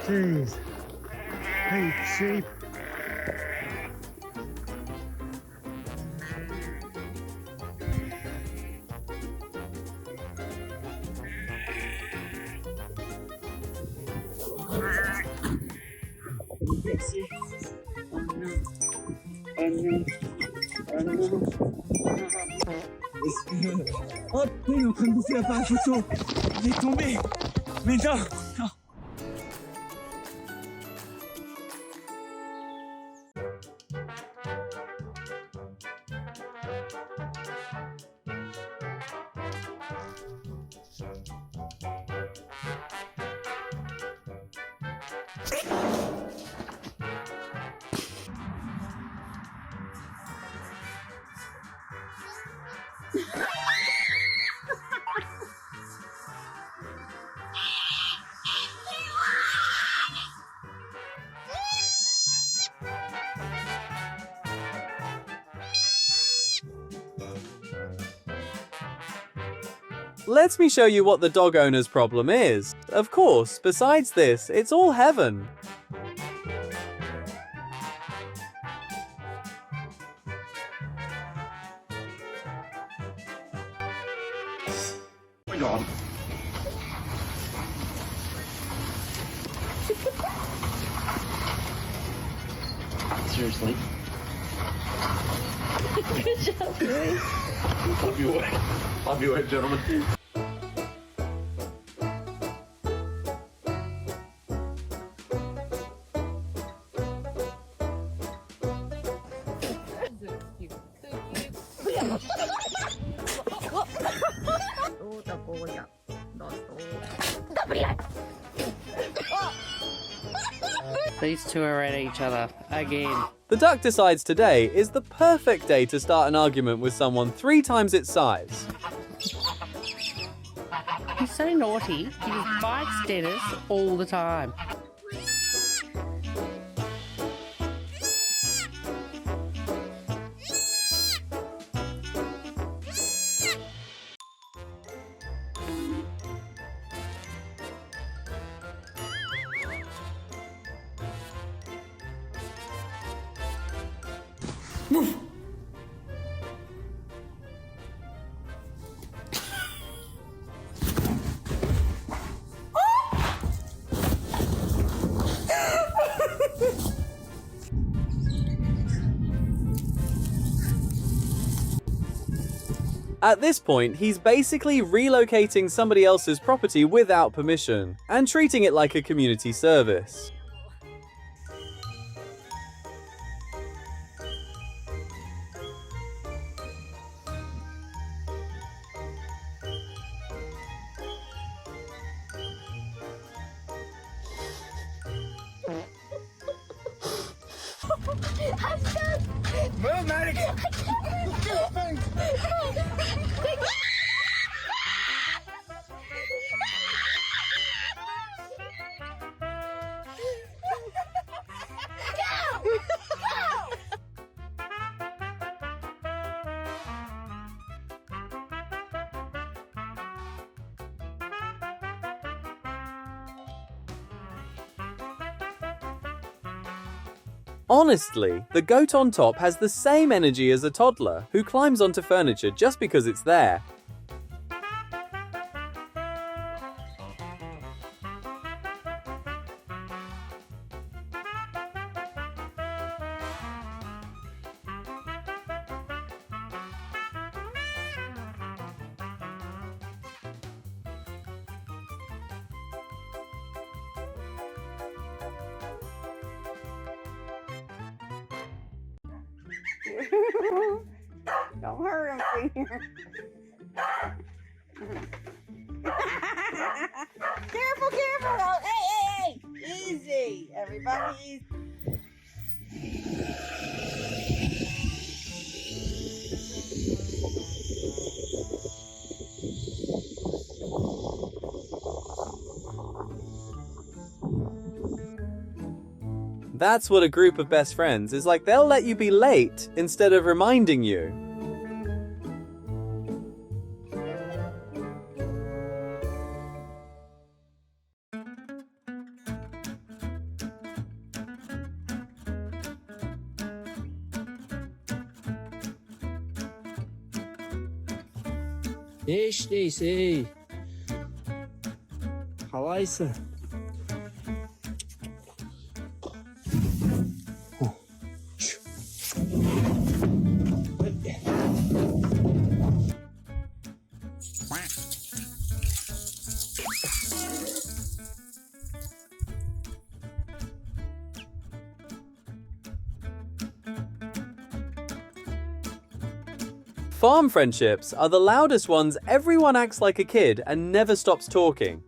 Jeez. Hey, sheep. Oh, il est en train de bouffer l'appareil photo. Il est tombé. Mais non, non. Let me show you what the dog owner's problem is. Of course, besides this, it's all heaven. Oh my god. Seriously. Good job, boys. Love you, gentlemen. These two are at each other again. The duck decides today is the perfect day to start an argument with someone 3 times its size. He's so naughty. He just bites Dennis all the time. At this point, he's basically relocating somebody else's property without permission and treating it like a community service. Move, Maddie. Honestly, the goat on top has the same energy as a toddler who climbs onto furniture just because it's there. Don't hurt him, Funnier. Careful, careful. Oh, hey. Easy. Everybody easy. That's what a group of best friends is like. They'll let you be late instead of reminding you. Ей, қалайсың? Farm friendships are the loudest ones. Everyone acts like a kid and never stops talking.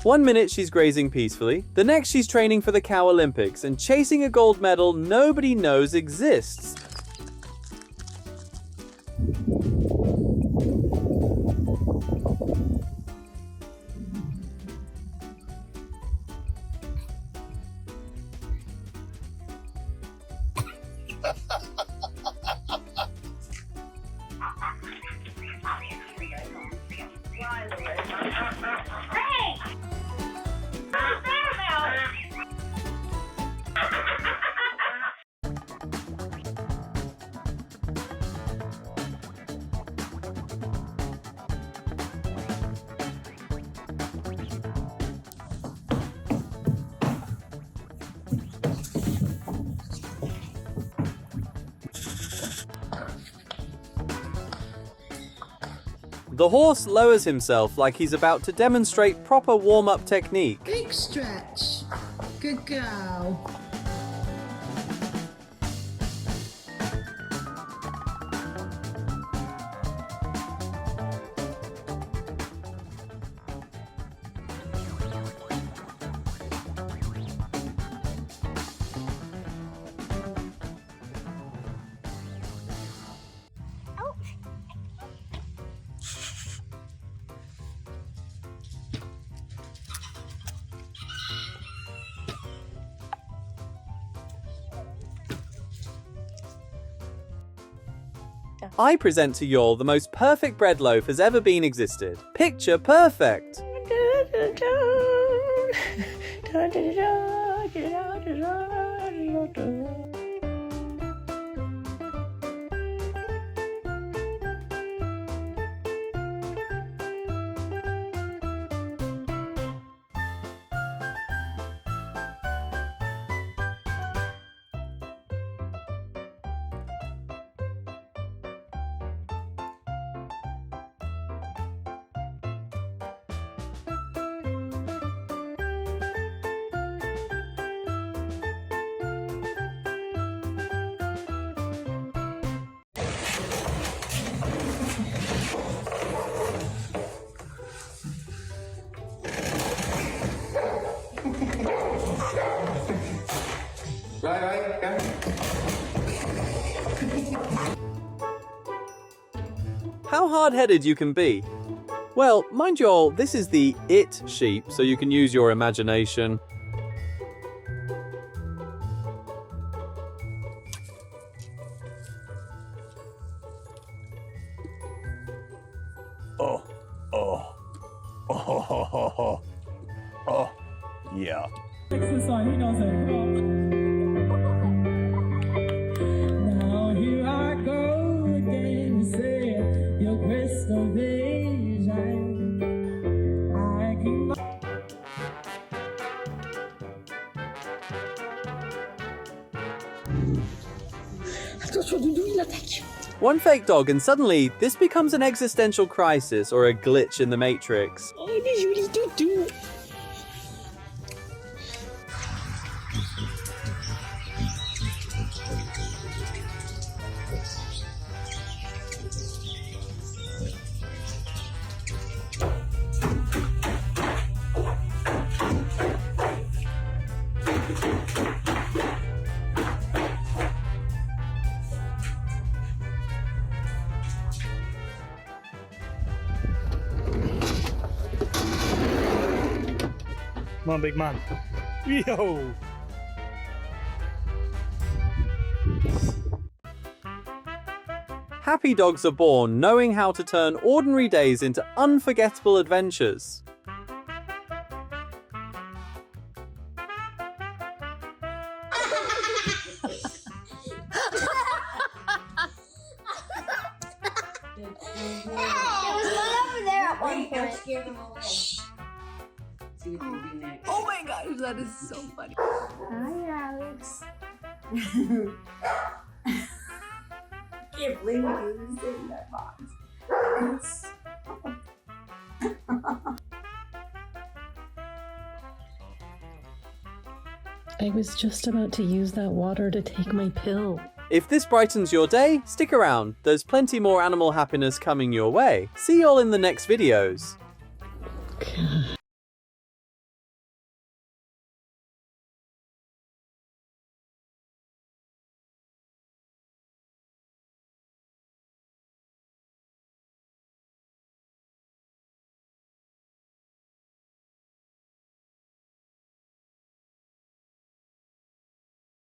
One minute she's grazing peacefully, the next she's training for the Cow Olympics and chasing a gold medal nobody knows exists. The horse lowers himself like he's about to demonstrate proper warm-up technique. Big stretch. Good girl. I present to y'all the most perfect bread loaf has ever been existed. Picture perfect! How hard-headed you can be. Well, mind you all, this is the it sheep, so you can use your imagination. Yeah. Exercise, he knows it. Now here I go again to say your crystal vision. I can. Attention, Doudou, il attaque. One fake dog and suddenly this becomes an existential crisis or a glitch in the Matrix. Oh, il est joli, Doudou. Come on, big man. Yo! Happy dogs are born knowing how to turn ordinary days into unforgettable adventures. Oh my gosh, that is so funny. Hi, Alex. Can't believe we can sit in that box. I was just about to use that water to take my pill. If this brightens your day, stick around. There's plenty more animal happiness coming your way. See y'all in the next videos.